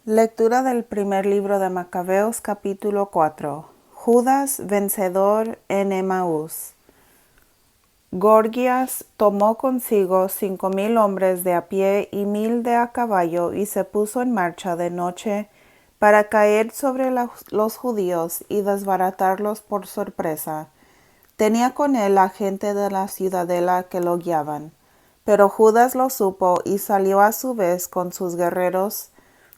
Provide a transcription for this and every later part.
Lectura del primer libro de Macabeos, capítulo 4. Judas vencedor en Emaús. Gorgias tomó consigo 5,000 hombres de a pie y 1,000 de a caballo, y se puso en marcha de noche para caer sobre los judíos y desbaratarlos por sorpresa. Tenía con él la gente de la ciudadela que lo guiaban. Pero Judas lo supo y salió a su vez con sus guerreros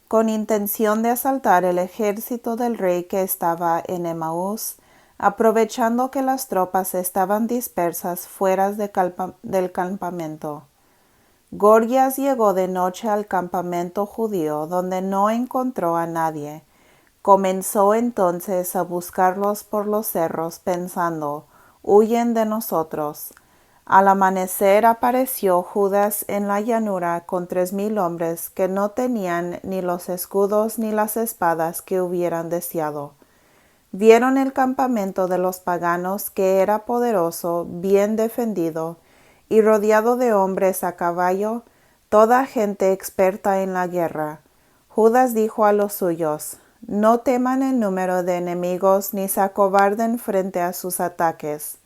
con intención de asaltar el ejército del rey que estaba en Emaús, aprovechando que las tropas estaban dispersas fuera del campamento. Gorgias llegó de noche al campamento judío, donde no encontró a nadie. Comenzó entonces a buscarlos por los cerros, pensando: «Huyen de nosotros». Al amanecer apareció Judas en la llanura con 3,000 hombres que no tenían ni los escudos ni las espadas que hubieran deseado. Vieron el campamento de los paganos, que era poderoso, bien defendido, y rodeado de hombres a caballo, toda gente experta en la guerra. Judas dijo a los suyos: «No teman el número de enemigos, ni se acobarden frente a sus ataques.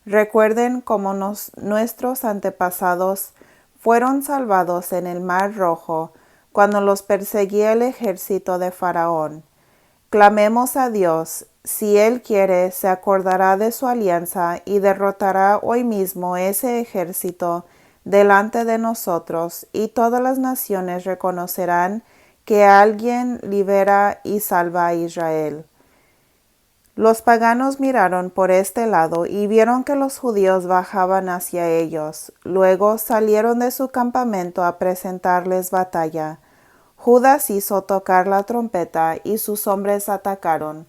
Recuerden cómo nuestros antepasados fueron salvados en el Mar Rojo, cuando los perseguía el ejército de Faraón. Clamemos a Dios. Si Él quiere, se acordará de su alianza y derrotará hoy mismo ese ejército delante de nosotros, y todas las naciones reconocerán que alguien libera y salva a Israel». Los paganos miraron por este lado y vieron que los judíos bajaban hacia ellos. Luego salieron de su campamento a presentarles batalla. Judas hizo tocar la trompeta y sus hombres atacaron.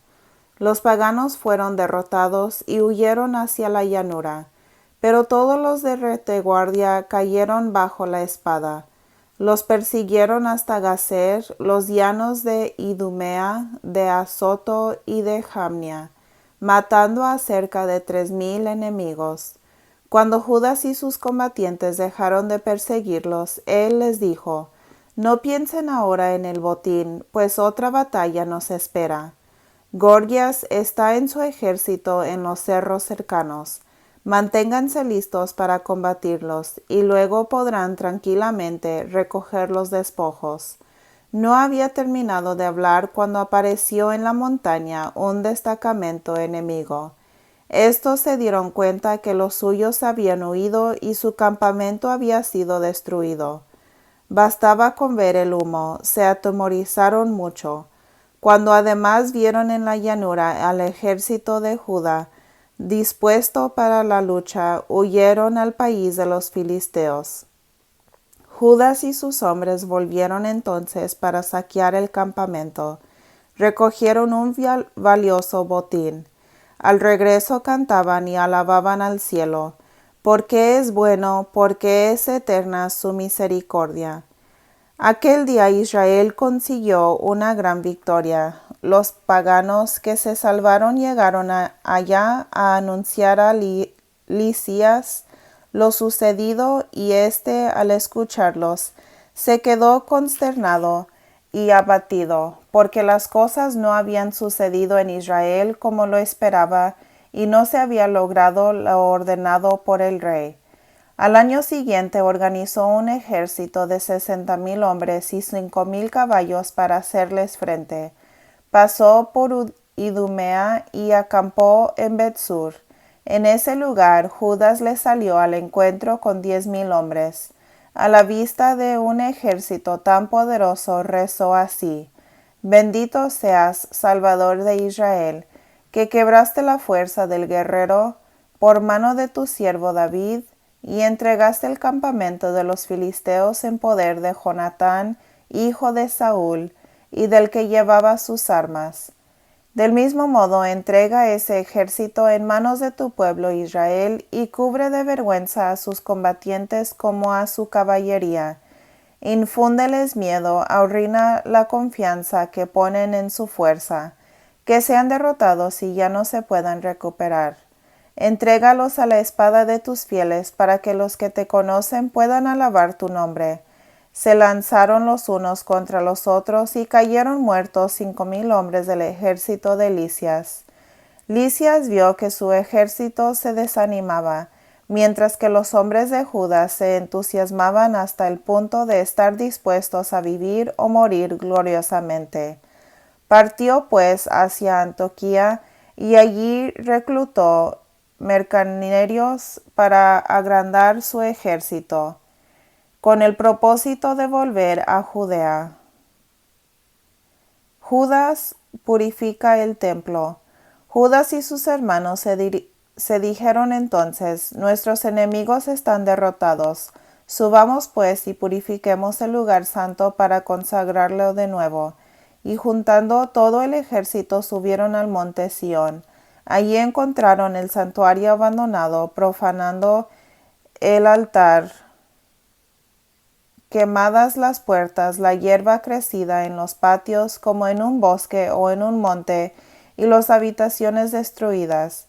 Los paganos fueron derrotados y huyeron hacia la llanura, pero todos los de retaguardia cayeron bajo la espada. Los persiguieron hasta Gazer, los llanos de Idumea, de Azoto y de Jamnia, matando a cerca de 3,000 enemigos. Cuando Judas y sus combatientes dejaron de perseguirlos, él les dijo: «No piensen ahora en el botín, pues otra batalla nos espera. Gorgias está en su ejército en los cerros cercanos. Manténganse listos para combatirlos, y luego podrán tranquilamente recoger los despojos». No había terminado de hablar cuando apareció en la montaña un destacamento enemigo. Estos se dieron cuenta que los suyos habían huido y su campamento había sido destruido. Bastaba con ver el humo, se atemorizaron mucho. Cuando además vieron en la llanura al ejército de Judá dispuesto para la lucha, huyeron al país de los filisteos. Judas y sus hombres volvieron entonces para saquear el campamento. Recogieron un valioso botín. Al regreso cantaban y alababan al cielo, porque es bueno, porque es eterna su misericordia. Aquel día Israel consiguió una gran victoria. Los paganos que se salvaron llegaron allá a anunciar a Lisias lo sucedido, y éste, al escucharlos, se quedó consternado y abatido, porque las cosas no habían sucedido en Israel como lo esperaba, y no se había logrado lo ordenado por el rey. Al año siguiente organizó un ejército de 60,000 hombres y 5,000 caballos para hacerles frente. Pasó por Idumea y acampó en Betsur. En ese lugar Judas le salió al encuentro con 10,000 hombres. A la vista de un ejército tan poderoso rezó así: «Bendito seas, Salvador de Israel, que quebraste la fuerza del guerrero por mano de tu siervo David, y entregaste el campamento de los filisteos en poder de Jonatán, hijo de Saúl, y del que llevaba sus armas. Del mismo modo, entrega ese ejército en manos de tu pueblo Israel, y cubre de vergüenza a sus combatientes como a su caballería. Infúndeles miedo, arruina la confianza que ponen en su fuerza, que sean derrotados y ya no se puedan recuperar. Entrégalos a la espada de tus fieles, para que los que te conocen puedan alabar tu nombre. Se lanzaron los unos contra los otros y cayeron muertos 5,000 hombres del ejército de Lisias. Lisias vio que su ejército se desanimaba, mientras que los hombres de Judá se entusiasmaban hasta el punto de estar dispuestos a vivir o morir gloriosamente. Partió pues hacia Antioquía y allí reclutó mercenarios para agrandar su ejército, con el propósito de volver a Judea. Judas purifica el templo. Judas y sus hermanos se dijeron entonces: nuestros enemigos están derrotados. Subamos pues y purifiquemos el lugar santo para consagrarlo de nuevo. Y juntando todo el ejército subieron al monte Sión. Allí encontraron el santuario abandonado, profanando el altar, quemadas las puertas, la hierba crecida en los patios como en un bosque o en un monte, y las habitaciones destruidas.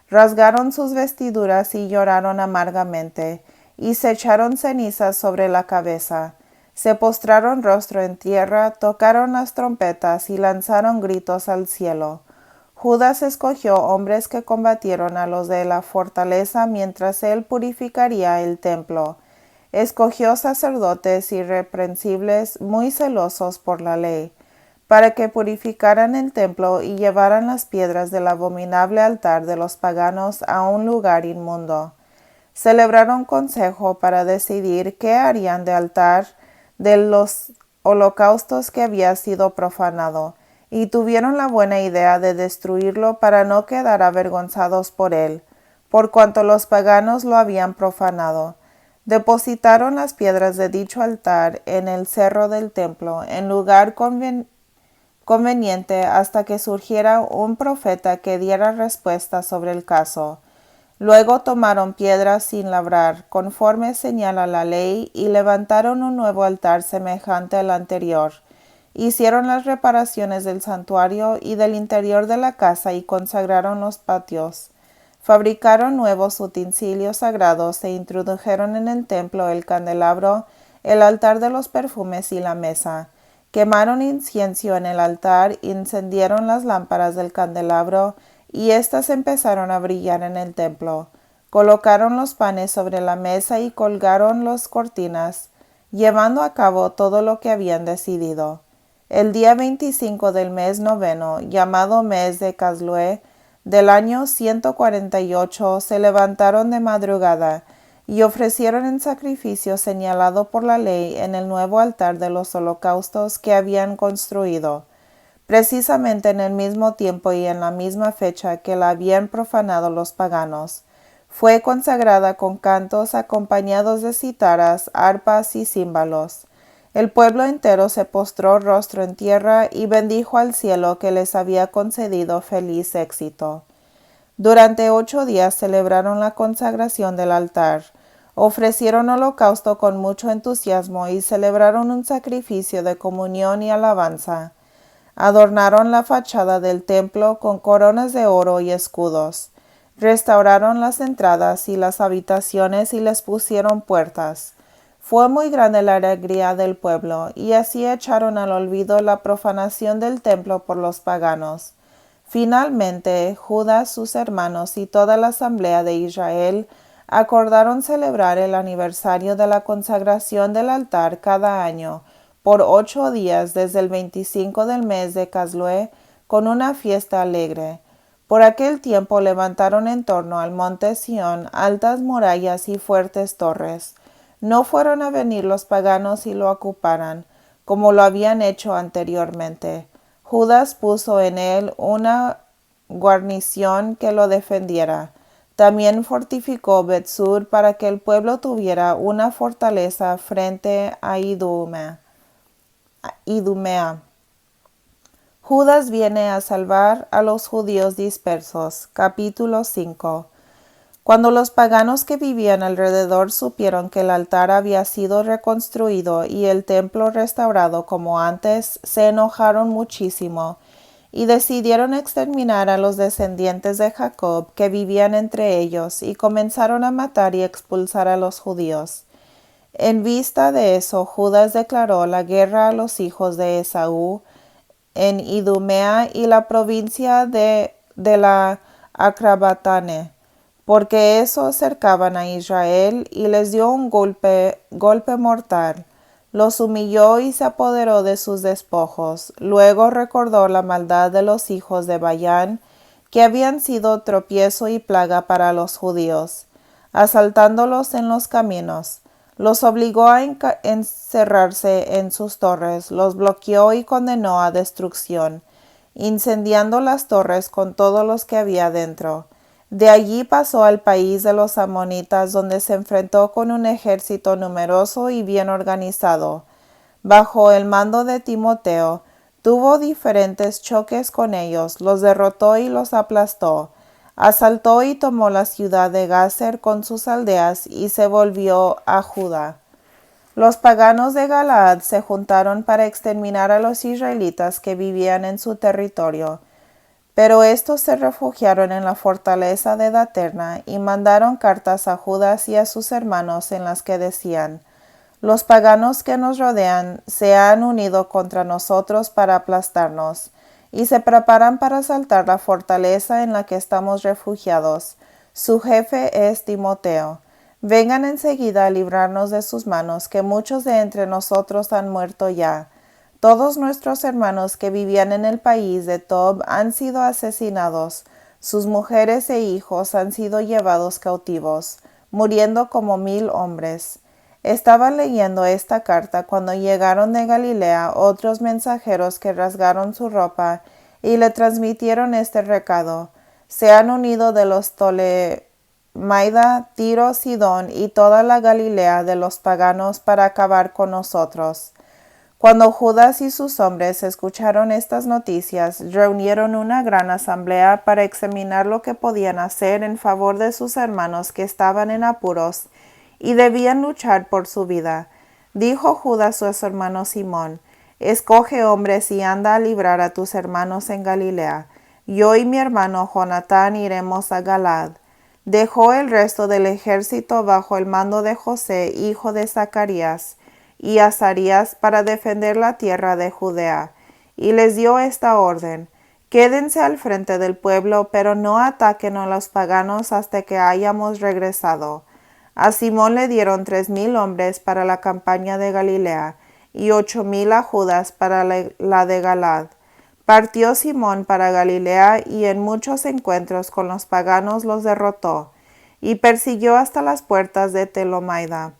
Rasgaron sus vestiduras y lloraron amargamente, y se echaron cenizas sobre la cabeza. Se postraron rostro en tierra, tocaron las trompetas y lanzaron gritos al cielo. Judas escogió hombres que combatieron a los de la fortaleza mientras él purificaría el templo. Escogió sacerdotes irreprensibles, muy celosos por la ley, para que purificaran el templo y llevaran las piedras del abominable altar de los paganos a un lugar inmundo. Celebraron consejo para decidir qué harían del altar de los holocaustos que había sido profanado, y tuvieron la buena idea de destruirlo para no quedar avergonzados por él, por cuanto los paganos lo habían profanado. Depositaron las piedras de dicho altar en el cerro del templo, en lugar conveniente, hasta que surgiera un profeta que diera respuesta sobre el caso. Luego tomaron piedras sin labrar, conforme señala la ley, y levantaron un nuevo altar semejante al anterior. Hicieron las reparaciones del santuario y del interior de la casa y consagraron los patios. Fabricaron nuevos utensilios sagrados e introdujeron en el templo el candelabro, el altar de los perfumes y la mesa. Quemaron incienso en el altar, encendieron las lámparas del candelabro, y éstas empezaron a brillar en el templo. Colocaron los panes sobre la mesa y colgaron las cortinas, llevando a cabo todo lo que habían decidido. El día 25 del mes noveno, llamado mes de Caslue, del año 148, se levantaron de madrugada y ofrecieron el sacrificio señalado por la ley en el nuevo altar de los holocaustos que habían construido. Precisamente en el mismo tiempo y en la misma fecha que la habían profanado los paganos, fue consagrada con cantos acompañados de cítaras, arpas y címbalos. El pueblo entero se postró rostro en tierra y bendijo al cielo que les había concedido feliz éxito. Durante 8 días celebraron la consagración del altar, ofrecieron holocausto con mucho entusiasmo y celebraron un sacrificio de comunión y alabanza. Adornaron la fachada del templo con coronas de oro y escudos. Restauraron las entradas y las habitaciones y les pusieron puertas. Fue muy grande la alegría del pueblo, y así echaron al olvido la profanación del templo por los paganos. Finalmente, Judas, sus hermanos y toda la asamblea de Israel acordaron celebrar el aniversario de la consagración del altar cada año, por 8 días desde el 25 del mes de Caslue, con una fiesta alegre. Por aquel tiempo levantaron en torno al monte Sión altas murallas y fuertes torres. No fueron a venir los paganos y lo ocuparan, como lo habían hecho anteriormente. Judas puso en él una guarnición que lo defendiera. También fortificó Bet-sur para que el pueblo tuviera una fortaleza frente a Idumea. Judas viene a salvar a los judíos dispersos. Capítulo 5. Cuando los paganos que vivían alrededor supieron que el altar había sido reconstruido y el templo restaurado como antes, se enojaron muchísimo y decidieron exterminar a los descendientes de Jacob que vivían entre ellos, y comenzaron a matar y expulsar a los judíos. En vista de eso, Judas declaró la guerra a los hijos de Esaú en Idumea y la provincia de la Acrabatane, porque esos cercaban a Israel, y les dio un golpe mortal. Los humilló y se apoderó de sus despojos. Luego recordó la maldad de los hijos de Bayán, que habían sido tropiezo y plaga para los judíos, asaltándolos en los caminos. Los obligó a encerrarse en sus torres, los bloqueó y condenó a destrucción, incendiando las torres con todos los que había dentro. De allí pasó al país de los amonitas, donde se enfrentó con un ejército numeroso y bien organizado. Bajo el mando de Timoteo, tuvo diferentes choques con ellos, los derrotó y los aplastó. Asaltó y tomó la ciudad de Gazer con sus aldeas y se volvió a Judá. Los paganos de Galaad se juntaron para exterminar a los israelitas que vivían en su territorio, pero estos se refugiaron en la fortaleza de Daterna y mandaron cartas a Judas y a sus hermanos en las que decían: los paganos que nos rodean se han unido contra nosotros para aplastarnos, y se preparan para asaltar la fortaleza en la que estamos refugiados. Su jefe es Timoteo. Vengan enseguida a librarnos de sus manos, que muchos de entre nosotros han muerto ya. Todos nuestros hermanos que vivían en el país de Tob han sido asesinados, sus mujeres e hijos han sido llevados cautivos, muriendo como 1000 hombres. Estaba leyendo esta carta cuando llegaron de Galilea otros mensajeros que rasgaron su ropa y le transmitieron este recado: se han unido de los Tolemaida, Tiro, Sidón y toda la Galilea de los paganos para acabar con nosotros. Cuando Judas y sus hombres escucharon estas noticias, reunieron una gran asamblea para examinar lo que podían hacer en favor de sus hermanos que estaban en apuros y debían luchar por su vida. Dijo Judas a su hermano Simón: escoge hombres y anda a librar a tus hermanos en Galilea. Yo y mi hermano Jonatán iremos a Galaad. Dejó el resto del ejército bajo el mando de José, hijo de Zacarías, y Azarías, para defender la tierra de Judea, y les dio esta orden: quédense al frente del pueblo, pero no ataquen a los paganos hasta que hayamos regresado. A Simón le dieron 3000 hombres para la campaña de Galilea, y 8000 a Judas para la de Galaad. Partió Simón para Galilea, y en muchos encuentros con los paganos los derrotó, y persiguió hasta las puertas de Tolemaida.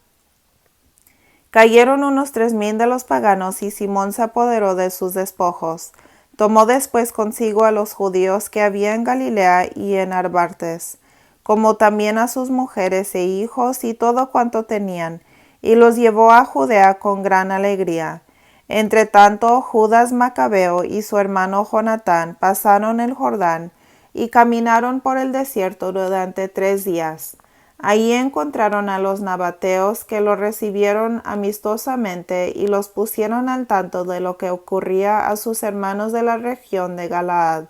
Cayeron unos 3000 de los paganos, y Simón se apoderó de sus despojos. Tomó después consigo a los judíos que había en Galilea y en Arbartes, como también a sus mujeres e hijos y todo cuanto tenían, y los llevó a Judea con gran alegría. Entretanto, Judas Macabeo y su hermano Jonatán pasaron el Jordán y caminaron por el desierto durante 3 días. Allí encontraron a los nabateos, que los recibieron amistosamente y los pusieron al tanto de lo que ocurría a sus hermanos de la región de Galaad.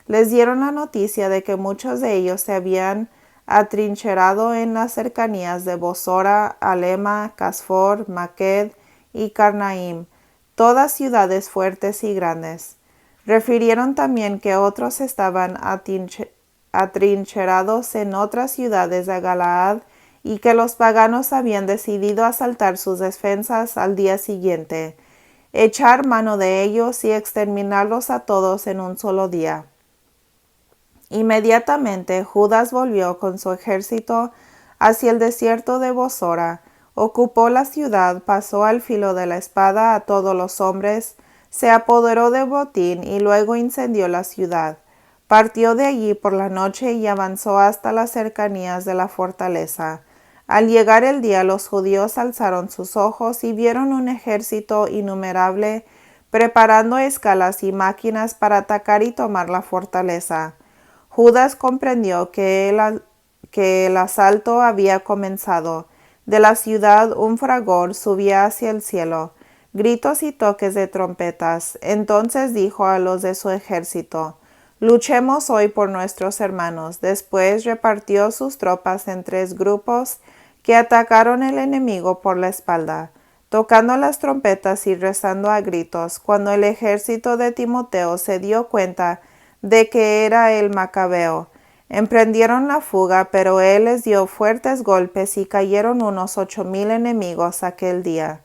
Les dieron la noticia de que muchos de ellos se habían atrincherado en las cercanías de Bosora, Alema, Casfor, Maqued y Carnaim, todas ciudades fuertes y grandes. Refirieron también que otros estaban atrincherados en otras ciudades de Galaad, y que los paganos habían decidido asaltar sus defensas al día siguiente, echar mano de ellos y exterminarlos a todos en un solo día. Inmediatamente Judas volvió con su ejército hacia el desierto de Bosora, ocupó la ciudad, pasó al filo de la espada a todos los hombres, se apoderó de botín y luego incendió la ciudad. Partió de allí por la noche y avanzó hasta las cercanías de la fortaleza. Al llegar el día, los judíos alzaron sus ojos y vieron un ejército innumerable preparando escalas y máquinas para atacar y tomar la fortaleza. Judas comprendió que el asalto había comenzado. De la ciudad un fragor subía hacia el cielo, gritos y toques de trompetas. Entonces dijo a los de su ejército: luchemos hoy por nuestros hermanos. Después repartió sus tropas en 3 grupos que atacaron el enemigo por la espalda, tocando las trompetas y rezando a gritos. Cuando el ejército de Timoteo se dio cuenta de que era el macabeo, emprendieron la fuga, pero él les dio fuertes golpes y cayeron unos 8,000 enemigos aquel día.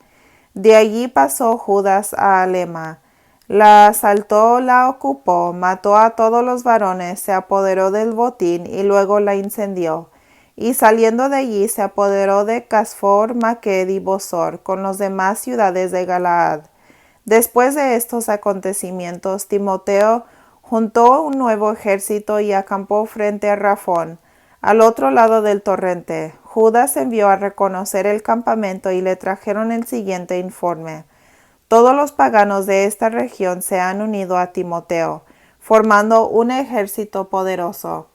De allí pasó Judas a Alema, la asaltó, la ocupó, mató a todos los varones, se apoderó del botín y luego la incendió. Y saliendo de allí se apoderó de Casfor, Maqued y Bosor, con las demás ciudades de Galaad. Después de estos acontecimientos, Timoteo juntó un nuevo ejército y acampó frente a Rafón, al otro lado del torrente. Judas envió a reconocer el campamento y le trajeron el siguiente informe. Todos los paganos de esta región se han unido a Timoteo, formando un ejército poderoso.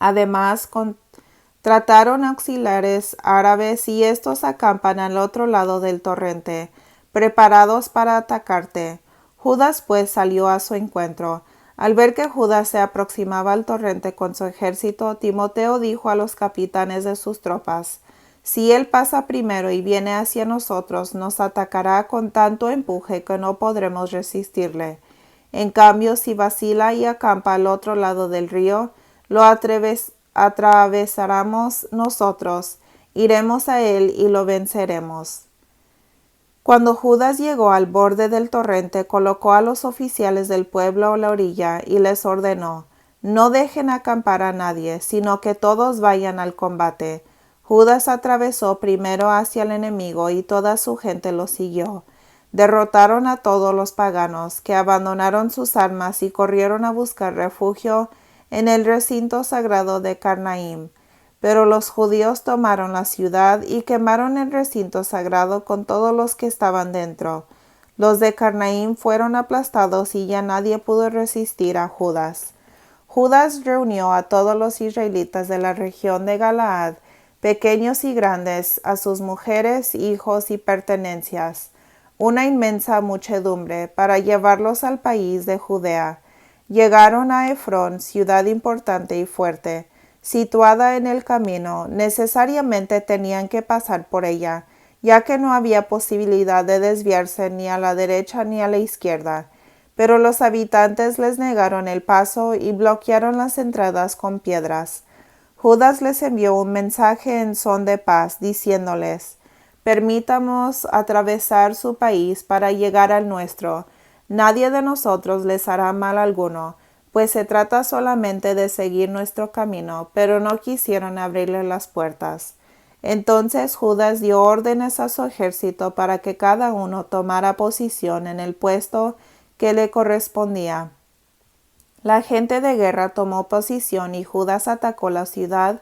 Además, contrataron auxiliares árabes y estos acampan al otro lado del torrente, preparados para atacarte. Judas pues salió a su encuentro. Al ver que Judas se aproximaba al torrente con su ejército, Timoteo dijo a los capitanes de sus tropas: si él pasa primero y viene hacia nosotros, nos atacará con tanto empuje que no podremos resistirle. En cambio, si vacila y acampa al otro lado del río, lo atravesaremos nosotros, iremos a él y lo venceremos. Cuando Judas llegó al borde del torrente, colocó a los oficiales del pueblo a la orilla y les ordenó: no dejen acampar a nadie, sino que todos vayan al combate. Judas atravesó primero hacia el enemigo y toda su gente lo siguió. Derrotaron a todos los paganos, que abandonaron sus armas y corrieron a buscar refugio en el recinto sagrado de Carnaim. Pero los judíos tomaron la ciudad y quemaron el recinto sagrado con todos los que estaban dentro. Los de Carnaim fueron aplastados y ya nadie pudo resistir a Judas. Judas reunió a todos los israelitas de la región de Galaad, pequeños y grandes, a sus mujeres, hijos y pertenencias, una inmensa muchedumbre, para llevarlos al país de Judea. Llegaron a Efrón, ciudad importante y fuerte, situada en el camino. Necesariamente tenían que pasar por ella, ya que no había posibilidad de desviarse ni a la derecha ni a la izquierda. Pero los habitantes les negaron el paso y bloquearon las entradas con piedras. Judas les envió un mensaje en son de paz, diciéndoles: permítamos atravesar su país para llegar al nuestro. Nadie de nosotros les hará mal alguno, pues se trata solamente de seguir nuestro camino. Pero no quisieron abrirle las puertas. Entonces Judas dio órdenes a su ejército para que cada uno tomara posición en el puesto que le correspondía. La gente de guerra tomó posición y Judas atacó la ciudad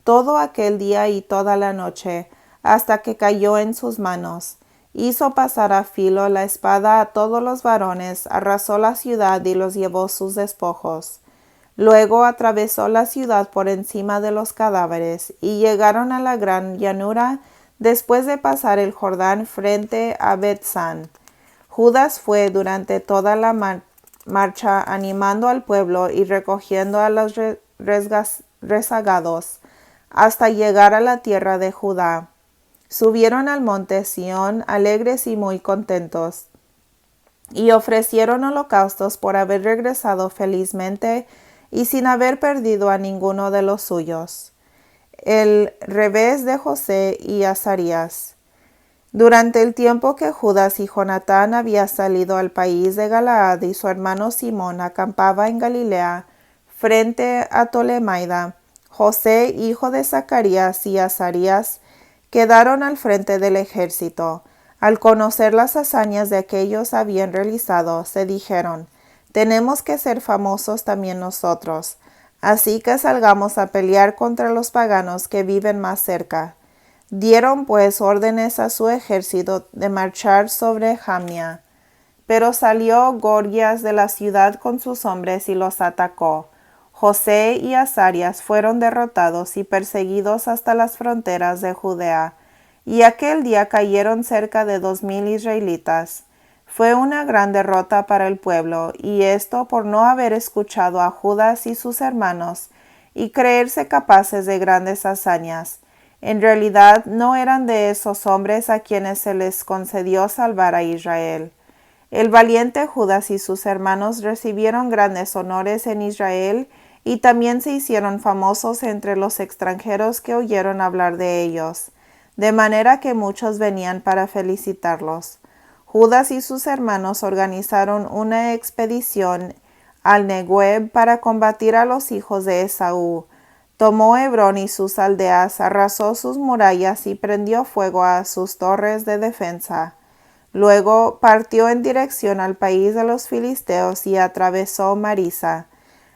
todo aquel día y toda la noche, hasta que cayó en sus manos. Hizo pasar a filo la espada a todos los varones, arrasó la ciudad y los llevó sus despojos. Luego atravesó la ciudad por encima de los cadáveres y llegaron a la gran llanura después de pasar el Jordán frente a Bethsan. Judas fue durante toda la marcha animando al pueblo y recogiendo a los rezagados hasta llegar a la tierra de Judá. Subieron al monte Sión alegres y muy contentos, y ofrecieron holocaustos por haber regresado felizmente y sin haber perdido a ninguno de los suyos. El revés de José y Azarías. Durante el tiempo que Judas y Jonatán habían salido al país de Galaad y su hermano Simón acampaba en Galilea frente a Tolemaida, José, hijo de Zacarías, y Azarías quedaron al frente del ejército. Al conocer las hazañas de aquellos habían realizado, se dijeron: tenemos que ser famosos también nosotros, así que salgamos a pelear contra los paganos que viven más cerca. Dieron pues órdenes a su ejército de marchar sobre Jamnia. Pero salió Gorgias de la ciudad con sus hombres y los atacó. José y Azarías fueron derrotados y perseguidos hasta las fronteras de Judea, y aquel día cayeron cerca de 2,000 israelitas. Fue una gran derrota para el pueblo, y esto por no haber escuchado a Judas y sus hermanos y creerse capaces de grandes hazañas. En realidad no eran de esos hombres a quienes se les concedió salvar a Israel. El valiente Judas y sus hermanos recibieron grandes honores en Israel y también se hicieron famosos entre los extranjeros que oyeron hablar de ellos, de manera que muchos venían para felicitarlos. Judas y sus hermanos organizaron una expedición al Negueb para combatir a los hijos de Esaú. Tomó Hebrón y sus aldeas, arrasó sus murallas y prendió fuego a sus torres de defensa. Luego partió en dirección al país de los filisteos y atravesó Marisa.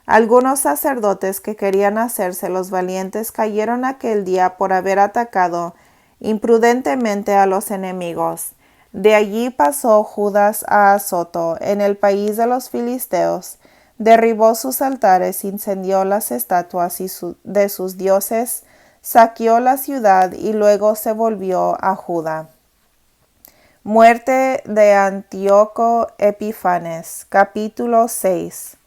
Algunos sacerdotes que querían hacerse los valientes cayeron aquel día por haber atacado imprudentemente a los enemigos. De allí pasó Judas a Azoto, en el país de los filisteos, derribó sus altares, incendió las estatuas de sus dioses, saqueó la ciudad y luego se volvió a Judá. Muerte de Antíoco Epifanes. Capítulo 6.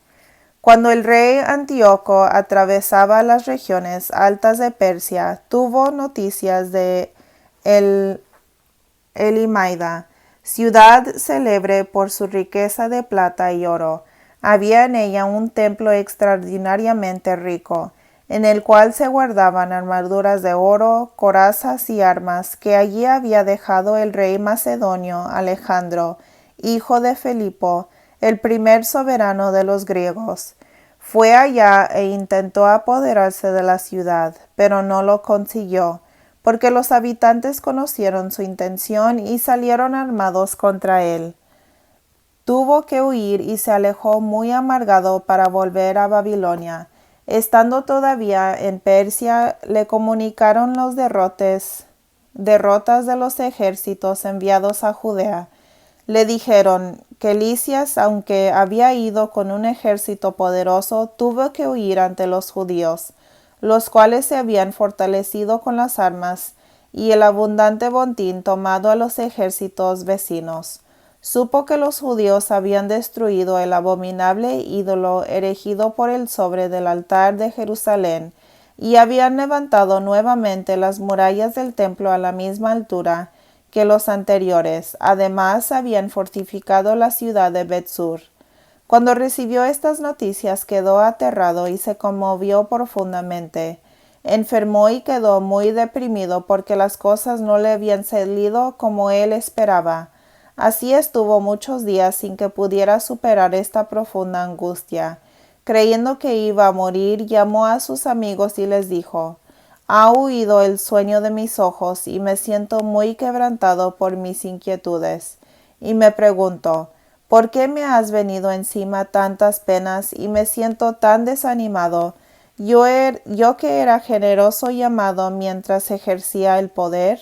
Cuando el rey Antíoco atravesaba las regiones altas de Persia, tuvo noticias de Elimaida, ciudad célebre por su riqueza de plata y oro. Había en ella un templo extraordinariamente rico, en el cual se guardaban armaduras de oro, corazas y armas que allí había dejado el rey macedonio Alejandro, hijo de Filipo, el primer soberano de los griegos. Fue allá e intentó apoderarse de la ciudad, pero no lo consiguió, porque los habitantes conocieron su intención y salieron armados contra él. Tuvo que huir y se alejó muy amargado para volver a Babilonia. Estando todavía en Persia, le comunicaron los derrotas de los ejércitos enviados a Judea. Le dijeron que Lisias, aunque había ido con un ejército poderoso, tuvo que huir ante los judíos, los cuales se habían fortalecido con las armas y el abundante botín tomado a los ejércitos vecinos. Supo que los judíos habían destruido el abominable ídolo erigido por el sobre del altar de Jerusalén, y habían levantado nuevamente las murallas del templo a la misma altura que los anteriores. Además, habían fortificado la ciudad de Bet-sur. Cuando recibió estas noticias, quedó aterrado y se conmovió profundamente. Enfermó y quedó muy deprimido porque las cosas no le habían salido como él esperaba. Así estuvo muchos días sin que pudiera superar esta profunda angustia. Creyendo que iba a morir, llamó a sus amigos y les dijo: «Ha huido el sueño de mis ojos y me siento muy quebrantado por mis inquietudes. Y me pregunto, ¿por qué me has venido encima tantas penas y me siento tan desanimado? Yo que era generoso y amado mientras ejercía el poder.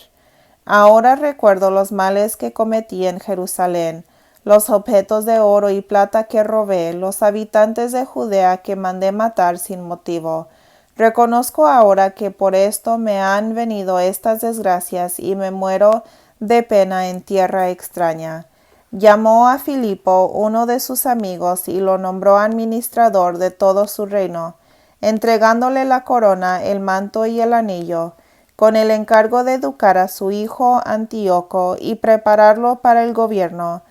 Ahora recuerdo los males que cometí en Jerusalén, los objetos de oro y plata que robé, los habitantes de Judea que mandé matar sin motivo. Reconozco ahora que por esto me han venido estas desgracias y me muero de pena en tierra extraña». Llamó a Filipo, uno de sus amigos, y lo nombró administrador de todo su reino, entregándole la corona, el manto y el anillo, con el encargo de educar a su hijo Antíoco y prepararlo para el gobierno.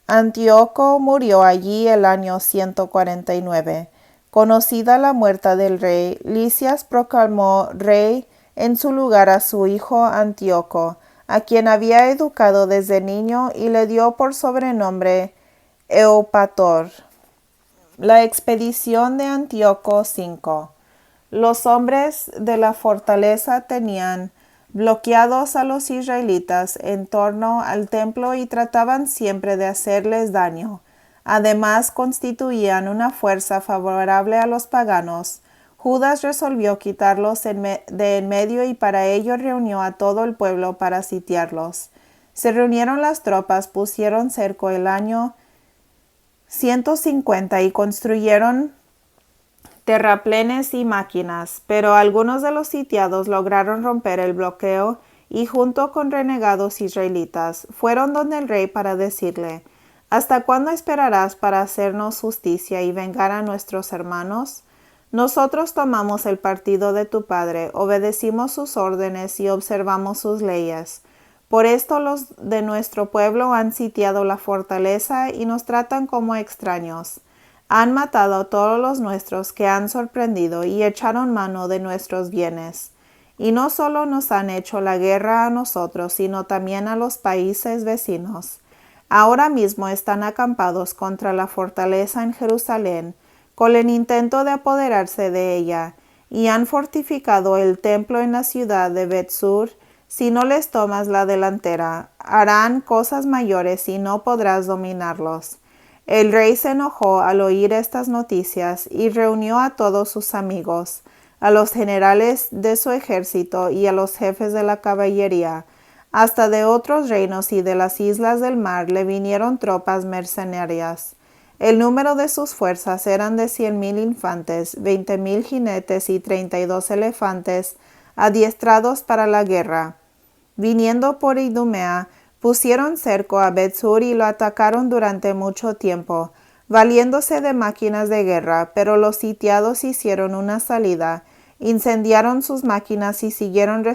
Antíoco murió allí el año 149. Conocida la muerte del rey, Lisias proclamó rey en su lugar a su hijo Antíoco, a quien había educado desde niño, y le dio por sobrenombre Eupator. La expedición de Antíoco V. Los hombres de la fortaleza tenían bloqueados a los israelitas en torno al templo y trataban siempre de hacerles daño. Además, constituían una fuerza favorable a los paganos. Judas resolvió quitarlos de en medio y para ello reunió a todo el pueblo para sitiarlos. Se reunieron las tropas, pusieron cerco el año 150 y construyeron terraplenes y máquinas, pero algunos de los sitiados lograron romper el bloqueo y junto con renegados israelitas fueron donde el rey para decirle: «¿Hasta cuándo esperarás para hacernos justicia y vengar a nuestros hermanos? Nosotros tomamos el partido de tu padre, obedecimos sus órdenes y observamos sus leyes. Por esto los de nuestro pueblo han sitiado la fortaleza y nos tratan como extraños. Han matado a todos los nuestros que han sorprendido y echaron mano de nuestros bienes. Y no solo nos han hecho la guerra a nosotros, sino también a los países vecinos. Ahora mismo están acampados contra la fortaleza en Jerusalén, con el intento de apoderarse de ella, y han fortificado el templo en la ciudad de Bet-sur. Si no les tomas la delantera, harán cosas mayores y no podrás dominarlos. El rey se enojó al oír estas noticias y reunió a todos sus amigos, a los generales de su ejército y a los jefes de la caballería. Hasta de otros reinos y de las islas del mar le vinieron tropas mercenarias. El número de sus fuerzas eran de 100,000 infantes, 20,000 jinetes y 32 elefantes adiestrados para la guerra. Viniendo por Idumea, pusieron cerco a Bet-sur y lo atacaron durante mucho tiempo, valiéndose de máquinas de guerra, pero los sitiados hicieron una salida, incendiaron sus máquinas y siguieron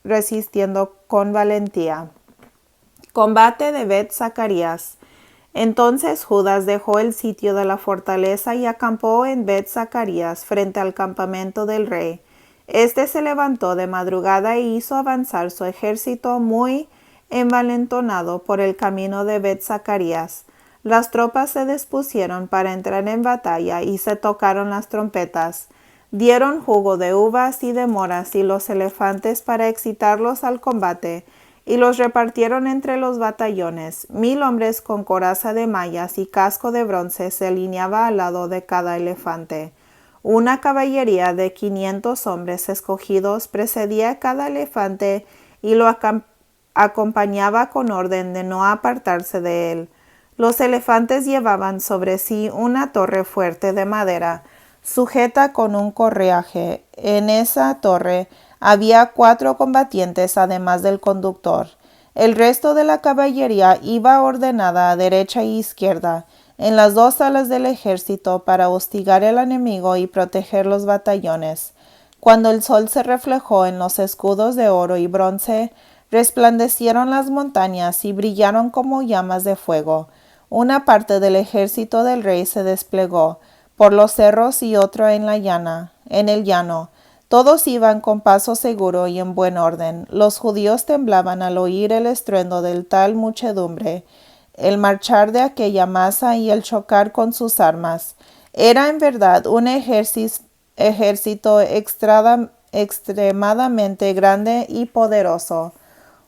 resistiendo con valentía. Combate de Bet-Zacarías. Entonces Judas dejó el sitio de la fortaleza y acampó en Bet-Zacarías frente al campamento del rey. Este se levantó de madrugada e hizo avanzar su ejército muy envalentonado por el camino de Bet-Zacarías. Las tropas se dispusieron para entrar en batalla y se tocaron las trompetas. Dieron jugo de uvas y de moras y los elefantes para excitarlos al combate, y los repartieron entre los batallones. 1,000 hombres con coraza de mallas y casco de bronce se alineaba al lado de cada elefante. Una caballería de 500 hombres escogidos precedía a cada elefante y lo acompañaba con orden de no apartarse de él. Los elefantes llevaban sobre sí una torre fuerte de madera, sujeta con un correaje. En esa torre había 4 combatientes además del conductor. El resto de la caballería iba ordenada a derecha e izquierda, en las 2 alas del ejército para hostigar al enemigo y proteger los batallones. Cuando el sol se reflejó en los escudos de oro y bronce, resplandecieron las montañas y brillaron como llamas de fuego. Una parte del ejército del rey se desplegó por los cerros y otro en el llano. Todos iban con paso seguro y en buen orden. Los judíos temblaban al oír el estruendo de tal muchedumbre, el marchar de aquella masa y el chocar con sus armas. Era en verdad un ejército extremadamente grande y poderoso.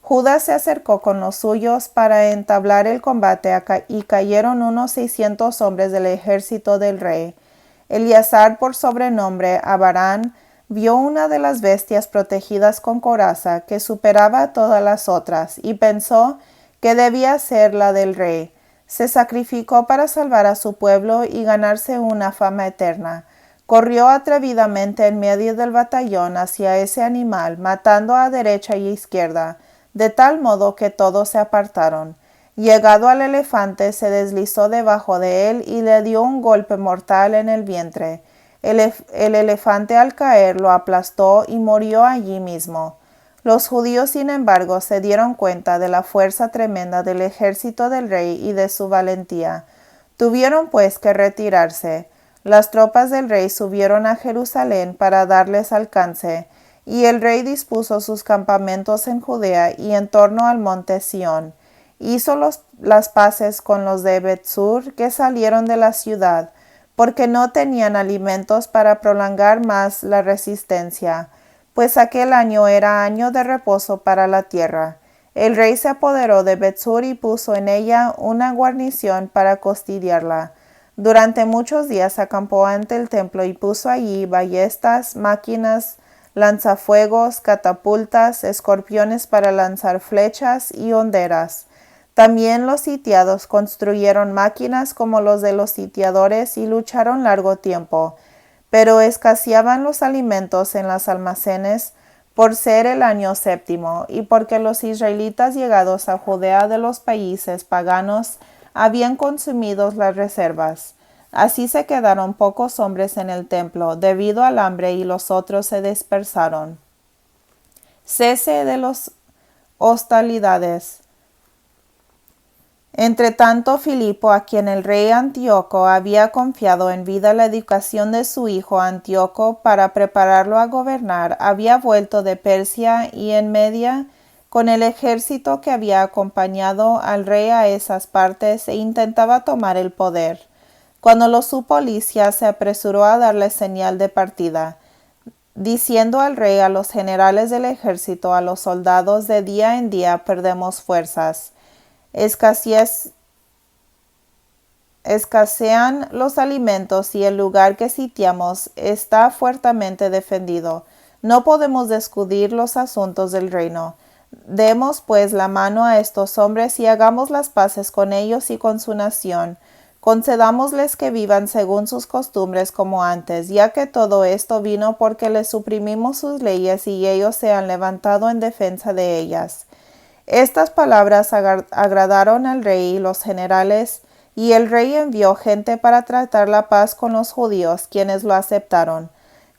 Judas se acercó con los suyos para entablar el combate y cayeron unos 600 hombres del ejército del rey. Eleazar, por sobrenombre Abarán, vio una de las bestias protegidas con coraza que superaba a todas las otras y pensó que debía ser la del rey. Se sacrificó para salvar a su pueblo y ganarse una fama eterna. Corrió atrevidamente en medio del batallón hacia ese animal, matando a derecha y izquierda, de tal modo que todos se apartaron. Llegado al elefante, se deslizó debajo de él y le dio un golpe mortal en el vientre. El elefante al caer lo aplastó y murió allí mismo. Los judíos, sin embargo, se dieron cuenta de la fuerza tremenda del ejército del rey y de su valentía. Tuvieron pues que retirarse. Las tropas del rey subieron a Jerusalén para darles alcance, y el rey dispuso sus campamentos en Judea y en torno al monte Sión. Hizo las paces con los de Bet-sur que salieron de la ciudad, porque no tenían alimentos para prolongar más la resistencia, pues aquel año era año de reposo para la tierra. El rey se apoderó de Bet-sur y puso en ella una guarnición para custodiarla. Durante muchos días acampó ante el templo y puso allí ballestas, máquinas, lanzafuegos, catapultas, escorpiones para lanzar flechas y honderas. También los sitiados construyeron máquinas como los de los sitiadores y lucharon largo tiempo, pero escaseaban los alimentos en los almacenes por ser el año 7 y porque los israelitas llegados a Judea de los países paganos habían consumido las reservas. Así se quedaron pocos hombres en el templo, debido al hambre, y los otros se dispersaron. Cese de las hostilidades. Entretanto, Filipo, a quien el rey Antíoco había confiado en vida la educación de su hijo Antíoco para prepararlo a gobernar, había vuelto de Persia y en Media con el ejército que había acompañado al rey a esas partes e intentaba tomar el poder. Cuando lo supo Lisias, se apresuró a darle señal de partida, diciendo al rey, a los generales del ejército, a los soldados: de día en día perdemos fuerzas. Escasean los alimentos y el lugar que sitiamos está fuertemente defendido. No podemos descuidar los asuntos del reino. Demos pues la mano a estos hombres y hagamos las paces con ellos y con su nación. Concedámosles que vivan según sus costumbres como antes, ya que todo esto vino porque les suprimimos sus leyes y ellos se han levantado en defensa de ellas. Estas palabras agradaron al rey y los generales, y el rey envió gente para tratar la paz con los judíos, quienes lo aceptaron.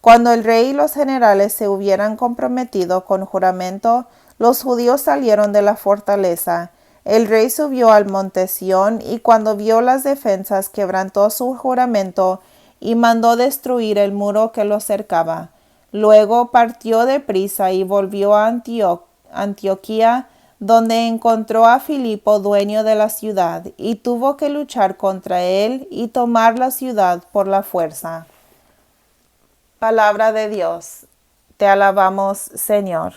Cuando el rey y los generales se hubieran comprometido con juramento, los judíos salieron de la fortaleza. El rey subió al monte Sión, y cuando vio las defensas, quebrantó su juramento y mandó destruir el muro que lo cercaba. Luego partió deprisa y volvió a Antioquía, donde encontró a Filipo, dueño de la ciudad, y tuvo que luchar contra él y tomar la ciudad por la fuerza. Palabra de Dios. Te alabamos, Señor.